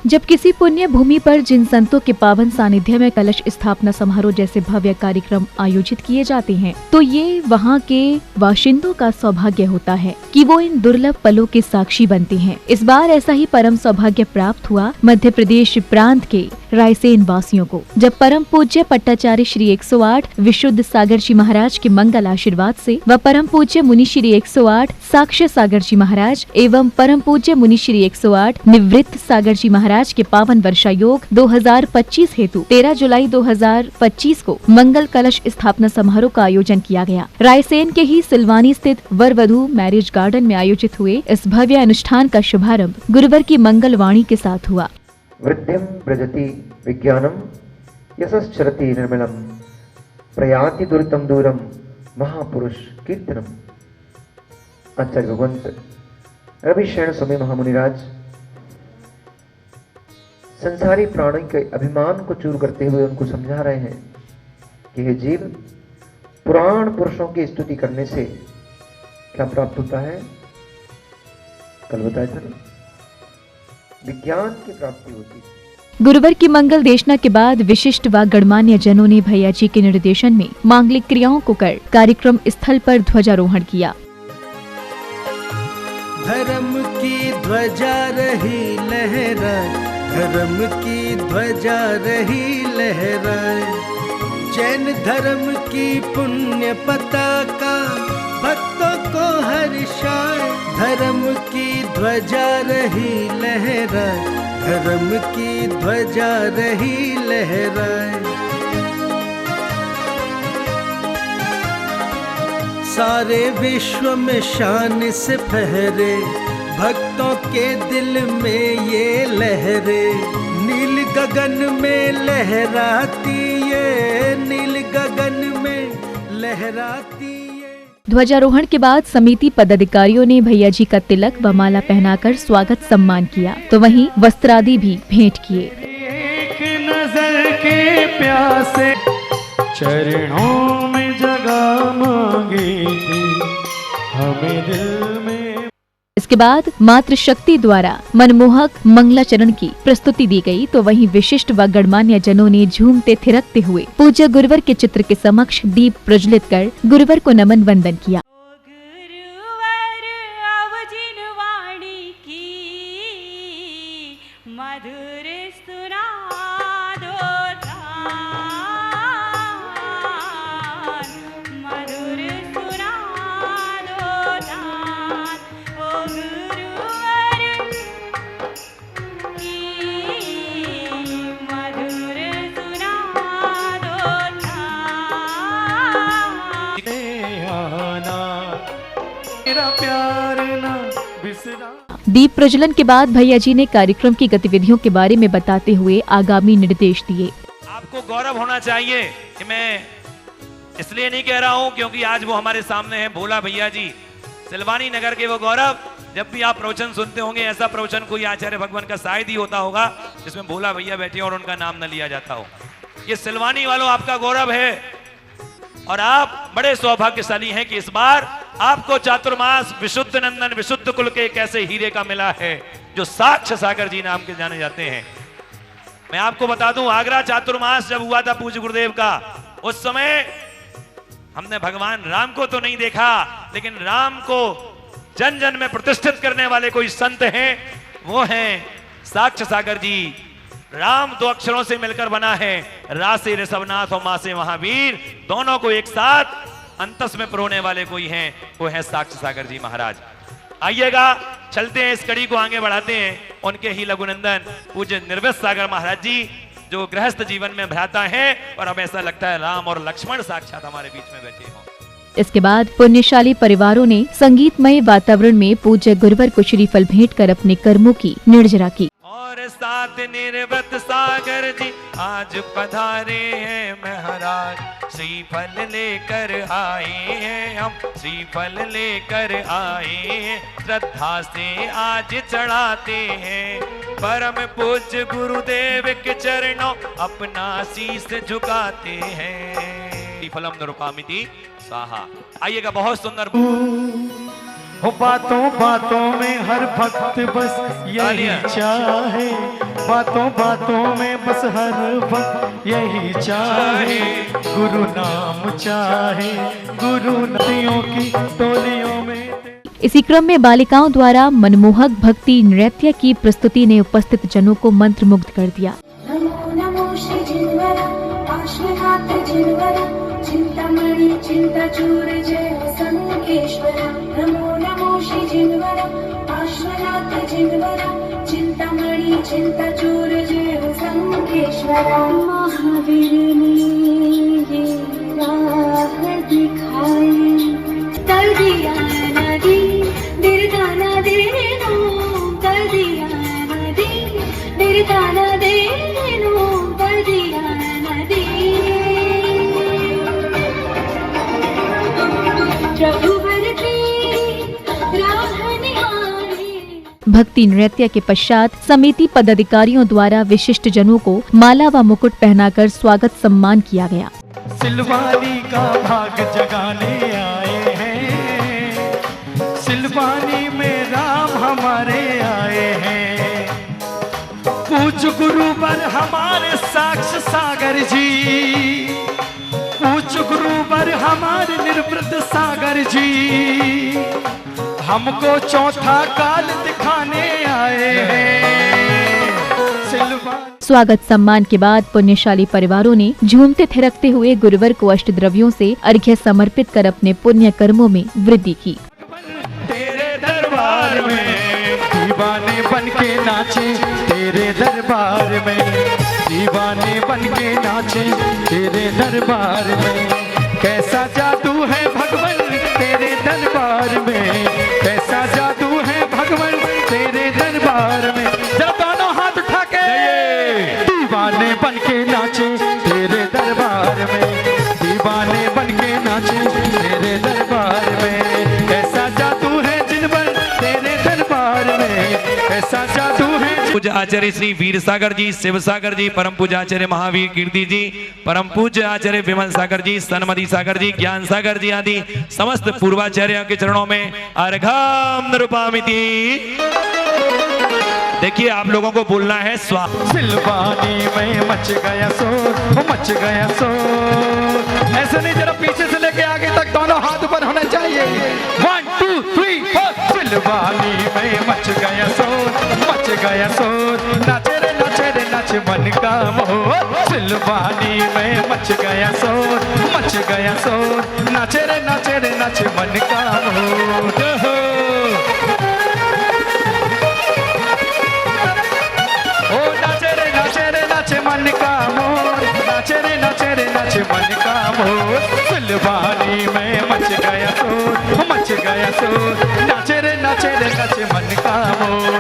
जब किसी पुण्य भूमि पर जिन संतों के पावन सानिध्य में कलश स्थापना समारोह जैसे भव्य कार्यक्रम आयोजित किए जाते हैं, तो ये वहाँ के बाशिंदों का सौभाग्य होता है कि वो इन दुर्लभ पलों के साक्षी बनते हैं। इस बार ऐसा ही परम सौभाग्य प्राप्त हुआ मध्य प्रदेश प्रांत के रायसेन वासियों को, जब परम पूज्य पट्टाचार्य श्री 108 विशुद्ध सागर जी महाराज के मंगल आशीर्वाद से व परम पूज्य मुनि श्री 108 साक्ष्य सागर जी महाराज एवं परम पूज्य मुनि श्री 108 निवृत्त सागर जी महाराज के पावन वर्षा योग 2025 हेतु 13 जुलाई 2025 को मंगल कलश स्थापना समारोह का आयोजन किया गया। रायसेन के ही सिलवानी स्थित वर वधू मैरिज गार्डन में आयोजित हुए इस भव्य अनुष्ठान का शुभारंभ गुरुवर की मंगल वाणी के साथ हुआ। वृद्धिं व्रजति विज्ञानम यशश्चरति निर्मलम प्रयाति दुरितम दूरम महापुरुष कीर्तनम। आचार्य भगवंत रवि शरण स्वामी महामुनिराज संसारी प्राणी के अभिमान को चूर करते हुए उनको समझा रहे हैं कि हे जीव, पुराण पुरुषों की स्तुति करने से क्या प्राप्त होता है? कल बताया था ना, विज्ञान की प्राप्ति होती है। गुरुवर की मंगल देशना के बाद विशिष्ट व गणमान्य जनों ने भैया जी के निर्देशन में मांगलिक क्रियाओं को कर कार्यक्रम स्थल पर ध्वजारोहण किया। धर्म की ध्वजा रही लहराए, धर्म की ध्वजा रही लहराए, जैन धर्म की पुण्य पताका भक्तों को हर्षाए। धर्म की ध्वजा रही लहराए, धर्म की ध्वजा रही लहराए, सारे विश्व में शान से फहरे, भक्तों के दिल में ये लहरे, नील गगन में लहराती ये, नील गगन में लहराती ये। ध्वजारोहण के बाद समिति पदाधिकारियों ने भैया जी का तिलक व माला पहनाकर स्वागत सम्मान किया, तो वहीं वस्त्रादि भी भेंट किए। एक नजर के प्यासे चरणों में जगह मांगी थी हमें दिल में। इसके बाद मातृ शक्ति द्वारा मनमोहक मंगलाचरण की प्रस्तुति दी गई, तो वहीं विशिष्ट व गणमान्य जनों ने झूमते थिरकते हुए पूज्य गुरुवर के चित्र के समक्ष दीप प्रज्वलित कर गुरुवर को नमन वंदन किया। दीप प्रज्वलन के बाद भैया जी ने कार्यक्रम की गतिविधियों के बारे में बताते हुए आगामी निर्देश दिए। आपको गौरव होना चाहिए कि मैं इसलिए नहीं कह रहा हूं क्योंकि आज वो हमारे सामने हैं, भोला भैया जी, सिलवानी नगर के वो गौरव। जब भी आप प्रवचन सुनते होंगे, ऐसा प्रवचन कोई आचार्य भगवान का शायद ही होता होगा जिसमें भोला भैया बैठे और उनका नाम न लिया जाता हो। ये सिलवानी वालों आपका गौरव है और आप बड़े सौभाग्यशाली हैं कि इस बार आपको चातुर्मास विशुद्ध नंदन विशुद्ध कुल के एक ऐसे हीरे का मिला है जो साक्ष्य सागर जी नाम के जाने जाते हैं। मैं आपको बता दूं, आगरा चातुर्मास जब हुआ था पूज्य गुरुदेव का, उस समय हमने भगवान राम को तो नहीं देखा, लेकिन राम को जन जन में प्रतिष्ठित करने वाले कोई संत हैं, वो हैं साक्ष्य सागर जी। राम दो अक्षरों से मिलकर बना है, रा से ऋषभनाथ और मां से महावीर, दोनों को एक साथ अंतस में परोने वाले कोई हैं, वो है साक्ष्य सागर जी महाराज। आइएगा, चलते हैं, इस कड़ी को आगे बढ़ाते हैं। उनके ही लघुनंदन पूज्य निर्वृत सागर महाराज जी, जो गृहस्थ जीवन में भ्राता हैं और अब ऐसा लगता है राम और लक्ष्मण साक्षात हमारे बीच में बैठे हों। इसके बाद पुण्यशाली परिवारों ने संगीतमय वातावरण में पूज्य गुरुवर को श्रीफल भेंट कर अपने कर्मों की निर्जरा की। और साथ निर्वृत सागर जी आज पधारे हैं महाराज, श्रीफल लेकर आए हैं हम, श्रीफल लेकर आए हैं, श्रद्धा से आज चढ़ाते हैं, परम पूज्य गुरुदेव के चरणों अपना शीश झुकाते हैं। श्रीफलम निरुपामिति स्वाहा। आइएगा, बहुत सुंदर हो बातों बातों में हर भक्त बस यही चाहे, बातों बातों में बस हर वक्त यही चाहे, गुरु नाम चाहे, गुरु नदियों की टोलियों में। इसी क्रम में बालिकाओं द्वारा मनमोहक भक्ति नृत्य की प्रस्तुति ने उपस्थित जनों को मंत्रमुग्ध कर दिया। नमो नमो श्री जिनवरा पार्श्वनाथ जिनवरा चिंतामणि चिंताचूर जय संकेश्वरा। नमो नमो श्री जिनवरा पार्श्वनाथ जिनवरा चिंतामणि चिंताचूर जय संकेश्वरा। महावीर ने राह दिखाई कर दिया नदी दिरदाना देनो कर दिया नदी दिरदाना देनो कर दिया नदी। प्रभुवर की राह निहारी। भक्ति नृत्य के पश्चात समिति पदाधिकारियों द्वारा विशिष्ट जनों को माला व मुकुट पहनाकर स्वागत सम्मान किया गया। सिलवानी का भाग जगाने आए हैं, सिलवानी में राम हमारे आए हैं। पूज गुरुवर हमारे साक्ष सागर जी, पूज गुरुवर हमारे निर्वृत सागर जी, हमको चौथा काल दिखाने आए हैं। सिलवानी स्वागत सम्मान के बाद पुण्यशाली परिवारों ने झूमते थिरकते हुए गुरुवर को अष्टद्रव्यों से अर्घ्य समर्पित कर अपने पुण्य कर्मों में वृद्धि की। तेरे दरबार में दीवाने बन के नाचे, तेरे दरबार में दीवाने बन के नाचे, तेरे दरबार में कैसा जादू है भगवान तेरे दरबार में, कैसा जादू है भगवान तेरे दरबार में। जब दोनों हाथ उठा के दीवाने बन के नाचे, तेरे दरबार में दीवाने बन के नाचे, तेरे दरबार में कैसा जादू है जिनवर तेरे दरबार में, कैसा जादू है। पूज्य आचार्य श्री वीर सागर जी, शिव सागर जी, परम पूज्य आचार्य महावीर कीर्ति जी, परम पूज्य आचार्य विमल सागर जी, सनमति सागर जी, ज्ञान सागर जी आदि समस्त पूर्वाचार्यों के चरणों में अर्घ्यम निरूपयामि। देखिए आप लोगों को बोलना है सिलवानी में मच गया शोर, मच गया शोर। ऐसे नहीं, जरा पीछे से लेके आगे तक दोनों हाथ ऊपर होने चाहिए। 1 2 3 4। सिलवानी में मच गया शोर, मच गया शोर, नाचे रे नाच मन का मोर। सिलवानी में मच गया शोर, मच गया शोर, नाचे रे नाच मन का मोर। नाचे मन का मोर, नाचे रे नाच मन का मोर। सिलवानी में मच गया शोर, मच गया शोर, नाचे रे नाच मन का मोर।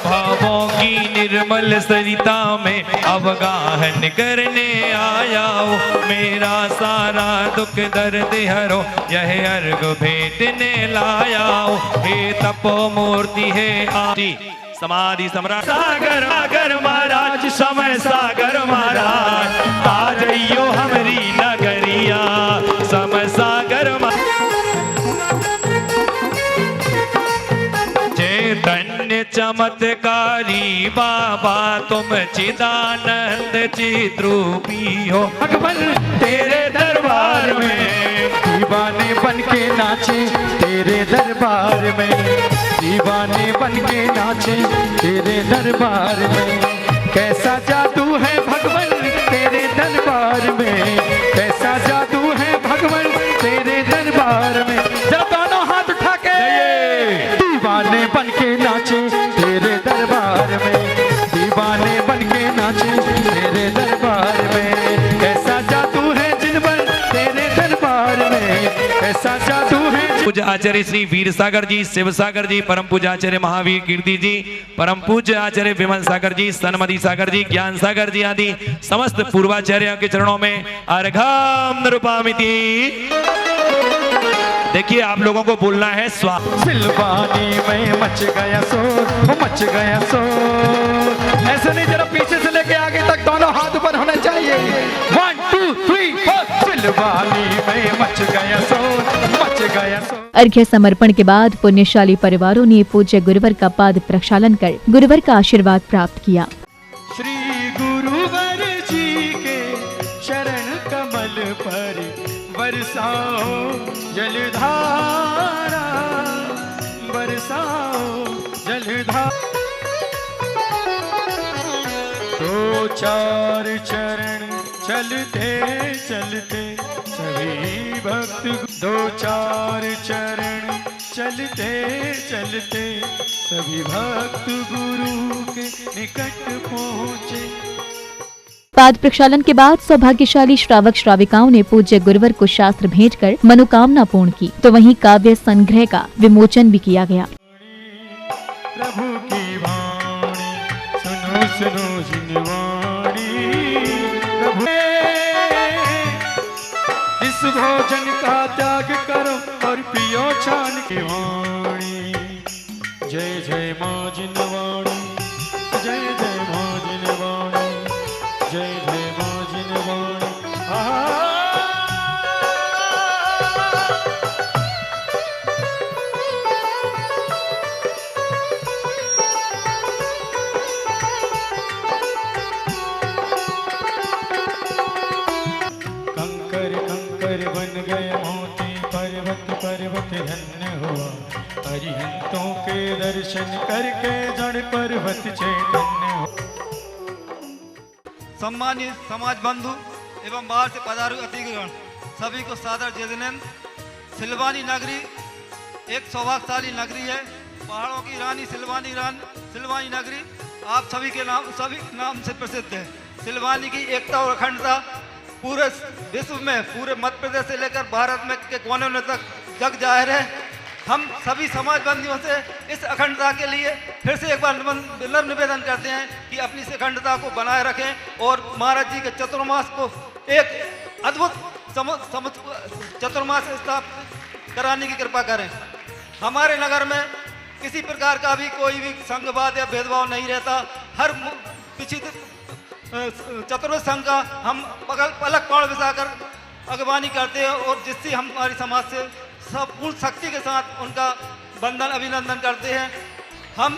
भावों की निर्मल सरिता में अवगाहन करने आया हो, मेरा सारा दुख दर्द हरो यह अर्घ भेटने लाया हो। हे तपो मूर्ति है आदि समाधि सम्राट सागर सागर महाराज, समय सागर महाराज, आ जइयो हमरी नगरिया समय सागर चैतन्य चमत्कारी बाबा तुम चिदानंद चिद्रूपी हो। भगवान तेरे दरबार में दीवाने बन के नाचे, तेरे दरबार में दीवाने बन के नाचे, तेरे दरबार में कैसा जादू है भगवान तेरे दरबार में, कैसा जादू है भगवान तेरे दरबार में। जब दोनों हाथ उठा के दीवाने बन के नाचे, तेरे दरबार में दीवाने बन के नाचे, तेरे दरबार में कैसा जादू है जिनवर तेरे दरबार में, कैसा जादू है। पूज्य आचार्य श्री वीर सागर जी, शिव सागर जी, परम पूज्य आचार्य महावीर कीर्ति जी, परम पूज्य आचार्य विमल सागर जी, सनमति सागर जी, ज्ञान सागर जी आदि समस्त पूर्वाचार्यों के चरणों में अर्घ्यम निरूपयामि। देखिए आप लोगों को बोलना है सिलवानी में मच गया शोर, मच गया शोर। ऐसे नहीं, जरा पीछे से लेके आगे तक दोनों हाथ ऊपर होने चाहिए। 1 2 3 4। सिलवानी में मच गया शोर, मच गया शोर। अर्घ्य समर्पण के बाद पुण्यशाली परिवारों ने पूज्य गुरुवर का पाद प्रक्षालन कर गुरुवर का आशीर्वाद प्राप्त किया। श्री गुरुवर जी के चरण कमल पर बरसाओ जलधारा, बरसाओ जलधारा। दो चार चरण चलते चलते सभी भक्त, दो चार चरण चलते चलते सभी भक्त गुरु के निकट पहुँचे। पाद प्रक्षालन के बाद सौभाग्यशाली श्रावक श्राविकाओं ने पूज्य गुरुवर को शास्त्र भेंट कर मनोकामना पूर्ण की, तो वहीं काव्य संग्रह का विमोचन भी किया गया। प्रभु की वाणी सुनो सुनो जिनवाणी, प्रभु इस भोजन का त्याग करो और पियो छान की वाणी। जय जय माँ जिनवाणी, जय जय माँ जिनवाणी, जय जय माँ जिनवाणी। कंकर कंकर बन गए मोती, पर्वत पर्वत धन्य हुआ, हरिहंतों के दर्शन करके जड़ पर्वत चैतन्य हुआ। सम्मानित समाज बंधु एवं बाहर से पधारू अतिथिगण, सभी को सादर जय जैन। सिलवानी नगरी एक सौभाग्यशाली नगरी है। पहाड़ों की रानी सिलवानी नगरी आप सभी के नाम से प्रसिद्ध है। सिलवानी की एकता और अखंडता पूरे विश्व में, पूरे मध्य प्रदेश से लेकर भारत में के कोने में तक जग जाहिर है। हम सभी समाज बंधुओं से इस अखंडता के लिए फिर से एक बार विनम्र निवेदन करते हैं कि अपनी इस अखंडता को बनाए रखें और महाराज जी के चतुर्मास को एक अद्भुत चतुर्मास स्थापित कराने की कृपा करें। हमारे नगर में किसी प्रकार का भी कोई भी संघवाद या भेदभाव नहीं रहता। हर पिछले चतुर्वेद संघ का हम अलग पौड़ बिछाकर अगवानी करते हैं और जिससे हम हमारी समाज से सब पूर्ण शक्ति के साथ उनका वंदन अभिनंदन करते हैं। हम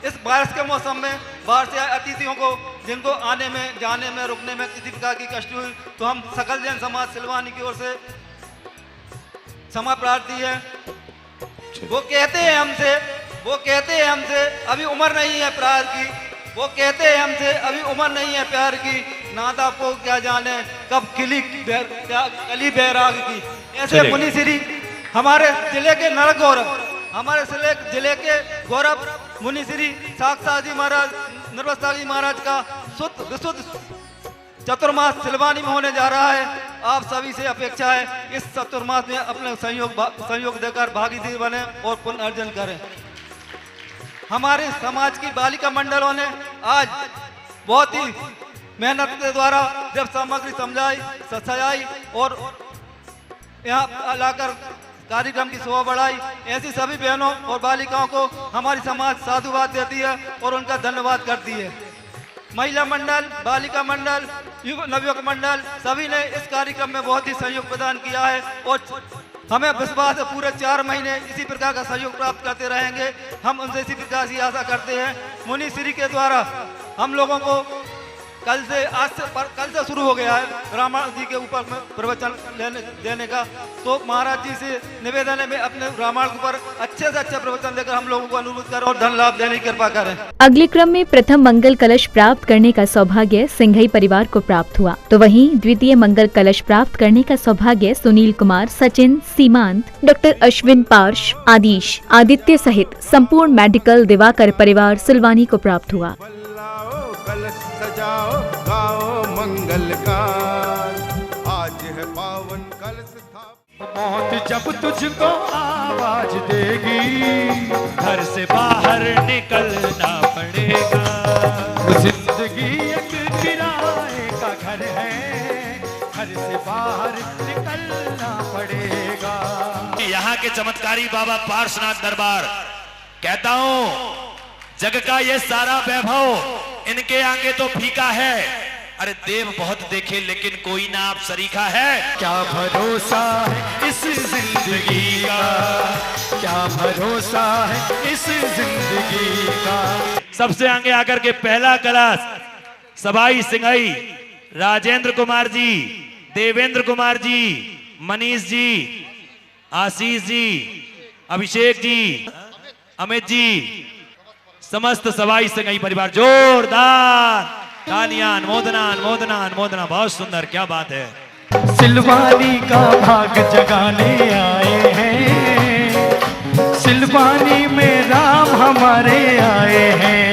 इस बारिश के मौसम में बाहर से आए अतिथियों को, जिनको आने में जाने में रुकने में किसी प्रकार की कष्ट हुई, तो हम सकल जैन समाज सिलवानी की ओर से क्षमा प्रार्थी है। वो कहते हैं हमसे अभी उम्र नहीं है प्यार की, वो कहते हैं हमसे अभी उम्र नहीं है प्यार की, नादा को क्या जाने कब कली बैराग की। ऐसे मुनि श्री हमारे जिले के नर गौरव, हमारे जिले के गौरव मुनि श्री साक्षात जी महाराज नर्मदा जी महाराज का शुद्ध विशुद्ध चतुर्मास सिलवानी में होने जा रहा है। आप सभी से अपेक्षा है इस चतुर्मास में अपने सहयोग देकर भागीदार बने और पुण्य अर्जन करें। हमारे समाज की बालिका मंडलों ने आज बहुत ही मेहनत के द्वारा जब सामग्री सजाई और यहाँ लाकर कार्यक्रम की शोभा बढ़ाई, ऐसी सभी बहनों और बालिकाओं को हमारी समाज साधुवाद देती है और उनका धन्यवाद करती है। महिला मंडल, बालिका मंडल, नवयुवक मंडल सभी ने इस कार्यक्रम में बहुत ही सहयोग प्रदान किया है और हमें विश्वास है पूरे 4 महीने इसी प्रकार का सहयोग प्राप्त करते रहेंगे। हम उनसे इसी प्रकार की आशा करते हैं। मुनि श्री के द्वारा हम लोगों को कल से शुरू हो गया है रामायण जी के ऊपर में प्रवचन देने का, तो महाराज जी से निवेदन है में अपने रामायण के ऊपर अच्छे से अच्छा प्रवचन देकर हम लोगों को अनुरोध करें और धन लाभ देने की कृपा करें। अगले क्रम में प्रथम मंगल कलश प्राप्त करने का सौभाग्य सिंघई परिवार को प्राप्त हुआ, तो वहीं द्वितीय मंगल कलश प्राप्त करने का सौभाग्य सुनील कुमार, सचिन, सीमांत, डॉक्टर अश्विन पार्श, आदिश, आदित्य सहित संपूर्ण मेडिकल दिवाकर परिवार सिलवानी को प्राप्त हुआ। कलश सजाओ, गाओ मंगल का, आज है पावन कलश स्थापन। मौत जब तुझको आवाज देगी, घर से बाहर निकलना पड़ेगा। जिंदगी एक किराए का घर है, घर से बाहर निकलना पड़ेगा। यहाँ के चमत्कारी बाबा पार्श्वनाथ दरबार, कहता हूँ जग का ये सारा वैभव इनके आगे तो फीका है। अरे देव बहुत देखे लेकिन कोई ना आप सरीखा है। क्या भरोसा है इस जिंदगी का, क्या भरोसा है इस जिंदगी का। सबसे आगे आकर के पहला कलश सबाई सिंघई, राजेंद्र कुमार जी, देवेंद्र कुमार जी, मनीष जी, आशीष जी, अभिषेक जी, अमित जी, समस्त सबाई सिंघई परिवार जोरदार तालियां, अनुमोदना अनुमोदना अनुमोदना। बहुत सुंदर, क्या बात है। सिलवानी का भाग जगाने आए हैं, सिलवानी में राम हमारे आए हैं।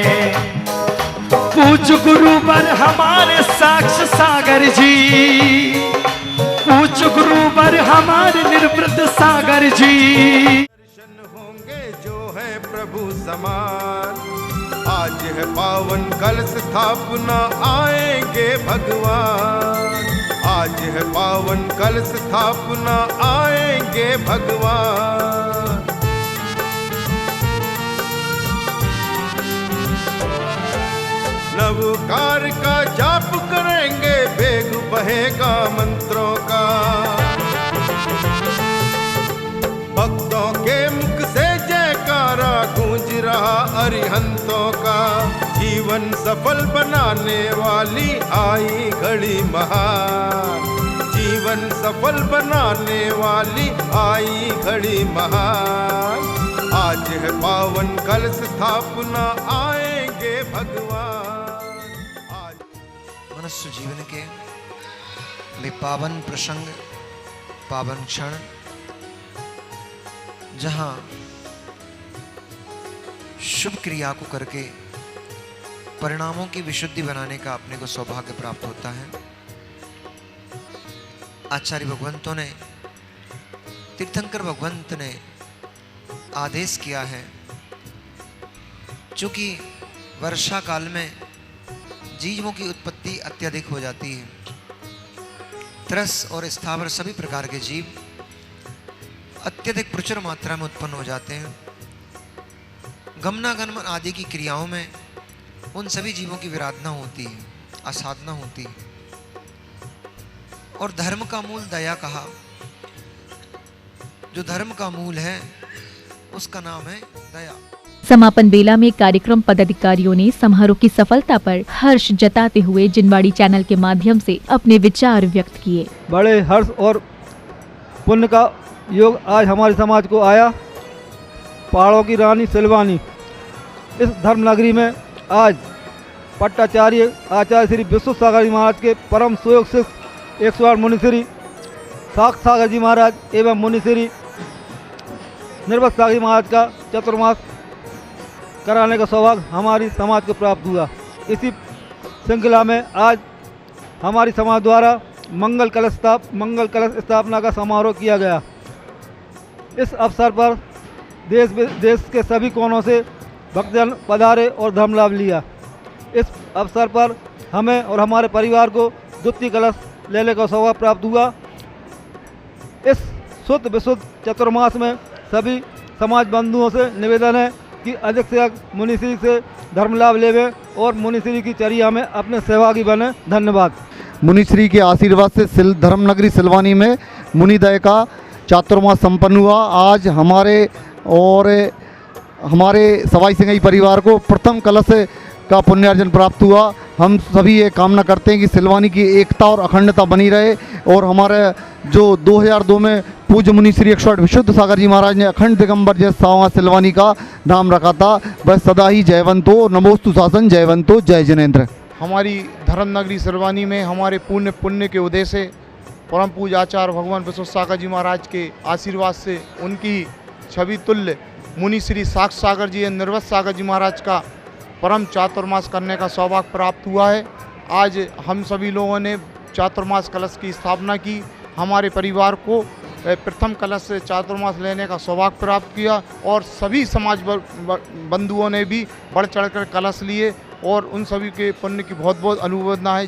पूज गुरुवर हमारे साक्ष सागर जी, पूज गुरुवर हमारे निर्वृत सागर जी। दर्शन होंगे जो है प्रभु समान, आज है पावन कलश स्थापना आएंगे भगवान, आज है पावन कलश स्थापना आएंगे भगवान। नवकार का जाप करेंगे, वेग बहेगा मंत्रों का, भक्तों के मुख से जयकारा गूंज रहा अरिहंतों का। जीवन सफल बनाने वाली आई घड़ी महान, जीवन सफल बनाने वाली आई घड़ी महान, आज है पावन कलश स्थापना आएंगे भगवान। आज मनुष्य जीवन के लिए पावन प्रसंग, पावन क्षण, जहां शुभ क्रिया को करके परिणामों की विशुद्धि बनाने का अपने को सौभाग्य प्राप्त होता है। आचार्य भगवंतों ने, तीर्थंकर भगवंत ने आदेश किया है, चूंकि वर्षा काल में जीवों की उत्पत्ति अत्यधिक हो जाती है, तरस और स्थावर सभी प्रकार के जीव अत्यधिक प्रचुर मात्रा में उत्पन्न हो जाते हैं। गमनागमन आदि की क्रियाओं में उन सभी जीवों की विराधना होती है, असाधना होती है। और धर्म का मूल दया कहा, जो धर्म का मूल है उसका नाम है दया। समापन बेला में कार्यक्रम पदाधिकारियों ने समारोह की सफलता पर हर्ष जताते हुए जिनवाड़ी चैनल के माध्यम से अपने विचार व्यक्त किए। बड़े हर्ष और पुण्य का योग आज हमारे समाज को आया। पहाड़ों की रानी सिलवानी इस धर्म नगरी में आज पट्टाचार्य आचार्य श्री विश्व सागर जी महाराज के परम सुयोग शिष्य 108 मुनि श्री साक्ष सागर जी महाराज एवं मुनि श्री निर्वत सागर जी महाराज का चतुर्मास कराने का सौभाग्य हमारी समाज को प्राप्त हुआ। इसी श्रृंखला में आज हमारी समाज द्वारा मंगल कलश स्थापना का समारोह किया गया। इस अवसर पर देश के सभी कोनों से भक्तजन पधारे और धर्म लाभ लिया। इस अवसर पर हमें और हमारे परिवार को द्वितीय कलश लेने का सौभाग्य प्राप्त हुआ। इस शुद्ध विशुद्ध चतुर्मास में सभी समाज बंधुओं से निवेदन है कि अधिक से अधिक मुनिश्री से धर्म लाभ लेवे और मुनिश्री की चर्या में अपने सहभागी बने। धन्यवाद। मुनिश्री के आशीर्वाद से धर्मनगरी सिलवानी में मुनिदय का चातुर्मास संपन्न हुआ। आज हमारे और हमारे सवाई सिंघई परिवार को प्रथम कलश का पुण्यार्जन प्राप्त हुआ। हम सभी ये कामना करते हैं कि सिलवानी की एकता और अखंडता बनी रहे और हमारे जो 2002 में पूज्य मुनि श्री 108 विशुद्ध सागर जी महाराज ने अखंड दिगंबर जय सावा सिलवानी का नाम रखा था, वह सदा ही जयवंतो नमोस्तु शासन जयवंतो जय जिनेन्द्र। हमारी धर्मनगरी सिलवानी में हमारे पुण्य के उदय से परम पूज्य आचार्य भगवान विश्व सागर जी महाराज के आशीर्वाद से उनकी छवि तुल्य मुनि श्री साक्ष सागर जी एवं निर्वत सागर जी महाराज का परम चातुर्मास करने का सौभाग्य प्राप्त हुआ है। आज हम सभी लोगों ने चातुर्मास कलश की स्थापना की। हमारे परिवार को प्रथम कलश से चातुर्मास लेने का सौभाग्य प्राप्त किया और सभी समाज बंधुओं ने भी बढ़ चढ़कर कलश लिए और उन सभी के पुण्य की बहुत बहुत अनुमोदना है।